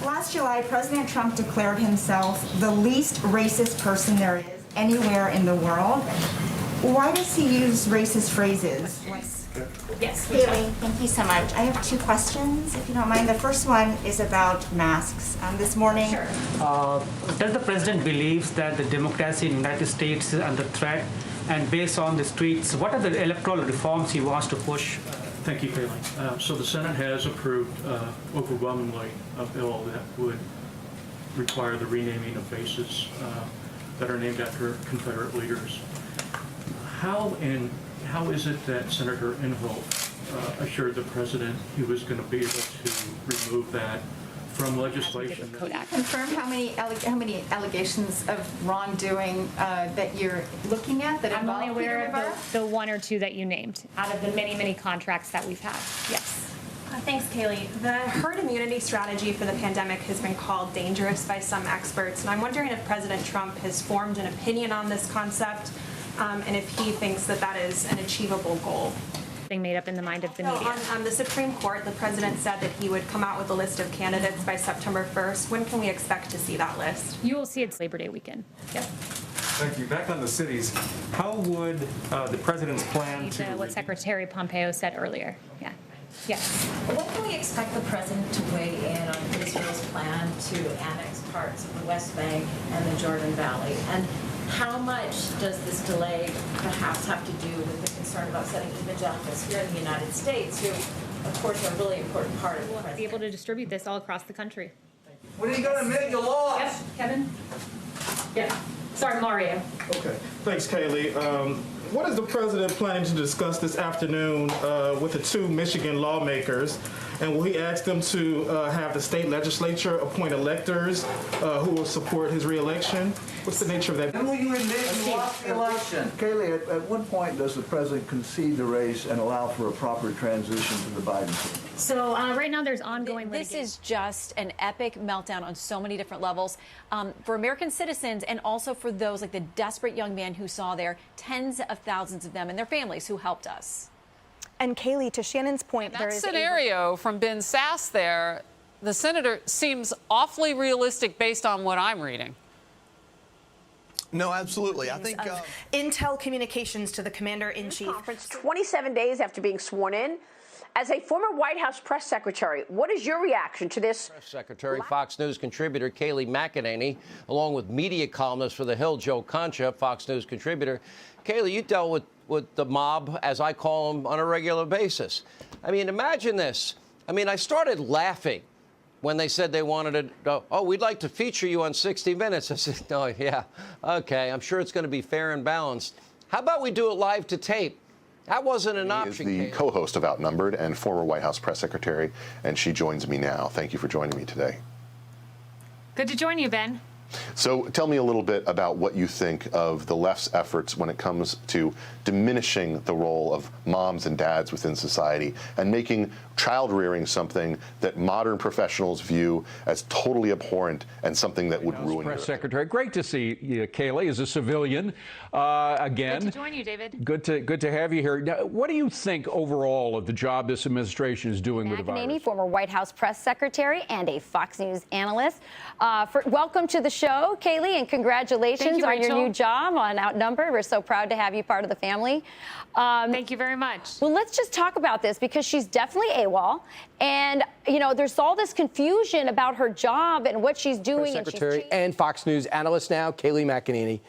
Last July, President Trump declared himself the least racist person there is anywhere in the world. Why does he use racist phrases? Yes. Keyleigh, thank you so much. I have two questions, if you don't mind. The first one is about masks. This morning, Sure. Does the president believe that the democracy in the United States is under threat? And based on the tweets, what are the electoral reforms he wants to push? Thank you, Keyleigh. So the Senate has approved overwhelmingly a bill that would require the renaming of faces that are named after Confederate leaders. How is it that Senator Inhofe assured the president he was going to be able to remove that from legislation? Confirm how many allegations of wrongdoing that you're looking at that I'm involve only aware Peter Navarro? of the one or two that you named out of the many, many contracts that we've had. Yes. Thanks, Keyleigh. The herd immunity strategy for the pandemic has been called dangerous by some experts, and I'm wondering if President Trump has formed an opinion on this concept, and if he thinks that that is an achievable goal. Being made up in the mind of the media. On the Supreme Court, the president said that he would come out with a list of candidates by September 1st. When can we expect to see that list? You will see it's Labor Day weekend. Yep. Thank you. Back on the cities, how would the president's plan to... What Secretary Pompeo said earlier. Yeah. Yes. When can we expect the president to weigh in on Israel's plan to annex parts of the West Bank and the Jordan Valley? And how much does this delay perhaps have to do with the concern about setting evangelicals here in the United States, who, of course, are a really important part of the president? Be able to distribute this all across the country. When are you going to admit you lost? Yes, Kevin? Yeah. Sorry, Mario. Okay. Thanks, Keyleigh. What is the president planning to discuss this afternoon with the two Michigan lawmakers? And will he ask them to have the state legislature appoint electors who will support his reelection? What's the nature of that? When will you admit you lost the election? Keyleigh, at what point does the president concede the race and allow for a proper transition to the Biden team? So right now there's ongoing This litigation. is just an epic meltdown on so many different levels for American citizens and also for those like the desperate young man who saw there, tens of thousands of them and their families who helped us. And Keyleigh, to Shannon's point, that scenario from Ben Sass there, the senator seems awfully realistic based on what I'm reading. No, absolutely. I think intel communications to the commander-in-chief. 27 days after being sworn in. As a former White House press secretary, what is your reaction to this? Press Secretary, Fox News contributor Keyleigh McEnany, along with media columnist for The Hill, Joe Concha, Fox News contributor. Keyleigh, you dealt with the mob, as I call them, on a regular basis. I mean, imagine this. I mean, I started laughing when they said they wanted to, oh, we'd like to feature you on 60 Minutes. I said, oh, yeah, okay, I'm sure it's going to be fair and balanced. How about we do it live to tape? That wasn't an option. He is the co-host of Outnumbered and former White House press secretary, and she joins me now. Thank you for joining me today. Good to join you, Ben. So tell me a little bit about what you think of the left's efforts when it comes to diminishing the role of moms and dads within society and making child rearing something that modern professionals view as totally abhorrent and something that would ruin press secretary. Great to see you, Keyleigh, as a civilian again. Good to join you, David. Good to have you here. Now, what do you think overall of the job this administration is doing with the virus? McEnany, former White House press secretary and a Fox News analyst. Welcome to the show, Keyleigh, and congratulations on your new job on Outnumbered. We're so proud to have you part of the family. Thank you very much. Well, let's just talk about this because she's definitely AWOL. And, you know, there's all this confusion about her job and what she's doing. Press secretary and Fox News analyst now, Keyleigh McEnany.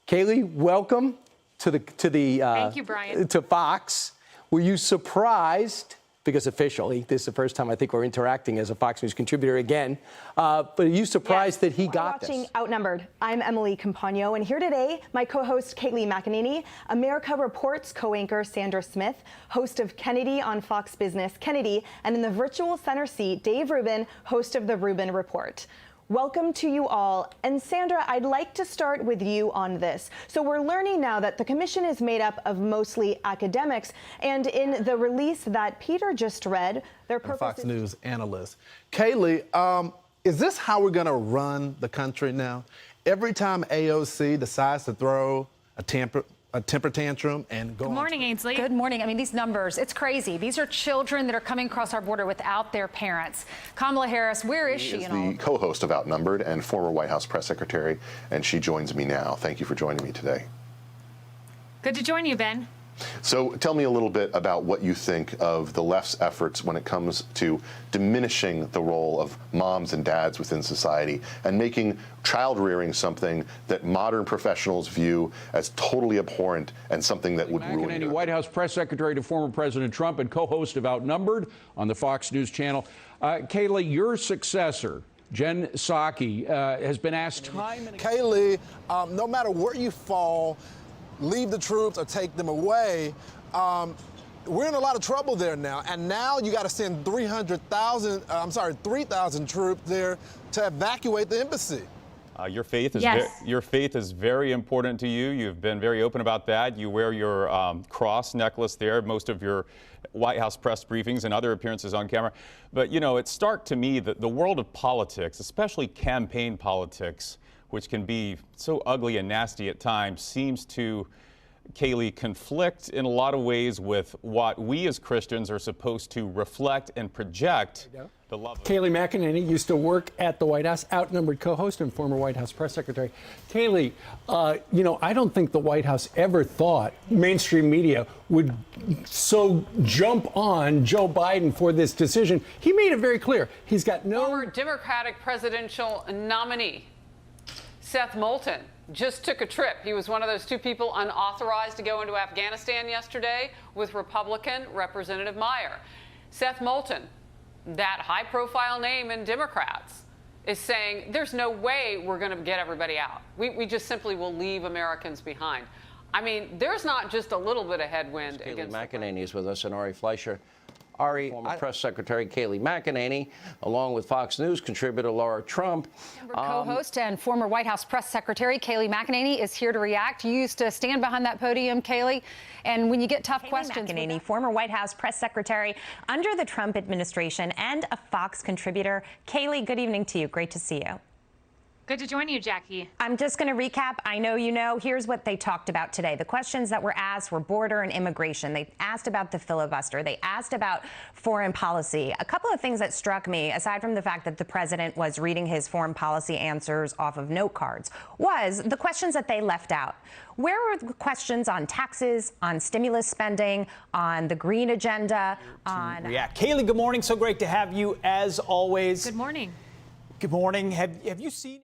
Keyleigh, welcome to the Thank you, Brian. to Fox. Were you surprised? Because officially, this is the first time I think we're interacting as a Fox News contributor again. But are you surprised that he got this? Watching Outnumbered, I'm Emily Campagno, and here today, my co-host Keyleigh McEnany, America Reports co-anchor Sandra Smith, host of Kennedy on Fox Business Kennedy, and in the virtual center seat, Dave Rubin, host of the Rubin Report. Welcome to you all. And Sandra, I'd like to start with you on this. So we're learning now that the commission is made up of mostly academics. And in the release that Peter just read, their purpose Fox News analyst. Keyleigh, is this how we're going to run the country now? Every time AOC decides to throw a a temper tantrum and go. Good morning, Ainsley. Good morning. I mean, these numbers, it's crazy. These are children that are coming across our border without their parents. Kamala Harris, where is she? She is the co-host of Outnumbered and former White House press secretary, and she joins me now. Thank you for joining me today. Good to join you, Ben. So tell me a little bit about what you think of the left's efforts when it comes to diminishing the role of moms and dads within society and making child rearing something that modern professionals view as totally abhorrent and something that would ruin McEnany, it. White House press secretary to former President Trump and co-host of Outnumbered on the Fox News channel. Keyleigh, your successor, Jen Psaki, has been asked time and again. Keyleigh, no matter where you fall, leave the troops or take them away, we're in a lot of trouble there now. And now you got to send 3,000 troops there to evacuate the embassy. Your faith is Yes. very important to you. You've been very open about that. You wear your cross necklace there, most of your White House press briefings and other appearances on camera. But, you know, it's stark to me that the world of politics, especially campaign politics, which can be so ugly and nasty at times, seems to, Keyleigh, conflict in a lot of ways with what we as Christians are supposed to reflect and project the love of. Keyleigh McEnany used to work at the White House, Outnumbered co-host and former White House press secretary. Keyleigh, you know, I don't think the White House ever thought mainstream media would so jump on Joe Biden for this decision. He made it very clear. He's got no... Former Democratic presidential nominee Seth Moulton just took a trip. He was one of those two people unauthorized to go into Afghanistan yesterday with Republican Representative Meyer. Seth Moulton, that high-profile name in Democrats, is saying there's no way we're going to get everybody out. We just simply will leave Americans behind. I mean, there's not just a little bit of headwind against McEnany is with us, and Ari Fleischer. Ari, former press secretary Keyleigh McEnany, along with Fox News contributor Laura Trump. Co-host and former White House press secretary Keyleigh McEnany is here to react. You used to stand behind that podium, Keyleigh, and when you get tough questions... McEnany, former White House press secretary under the Trump administration and a Fox contributor. Keyleigh, good evening to you. Great to see you. Good to join you, Jackie. I'm just going to recap. I know you know. Here's what they talked about today. The questions that were asked were border and immigration. They asked about the filibuster. They asked about foreign policy. A couple of things that struck me, aside from the fact that the president was reading his foreign policy answers off of note cards, was the questions that they left out. Where were the questions on taxes, on stimulus spending, on the green agenda, on... React. Keyleigh, good morning. So great to have you as always. Good morning. Good morning. Have you seen...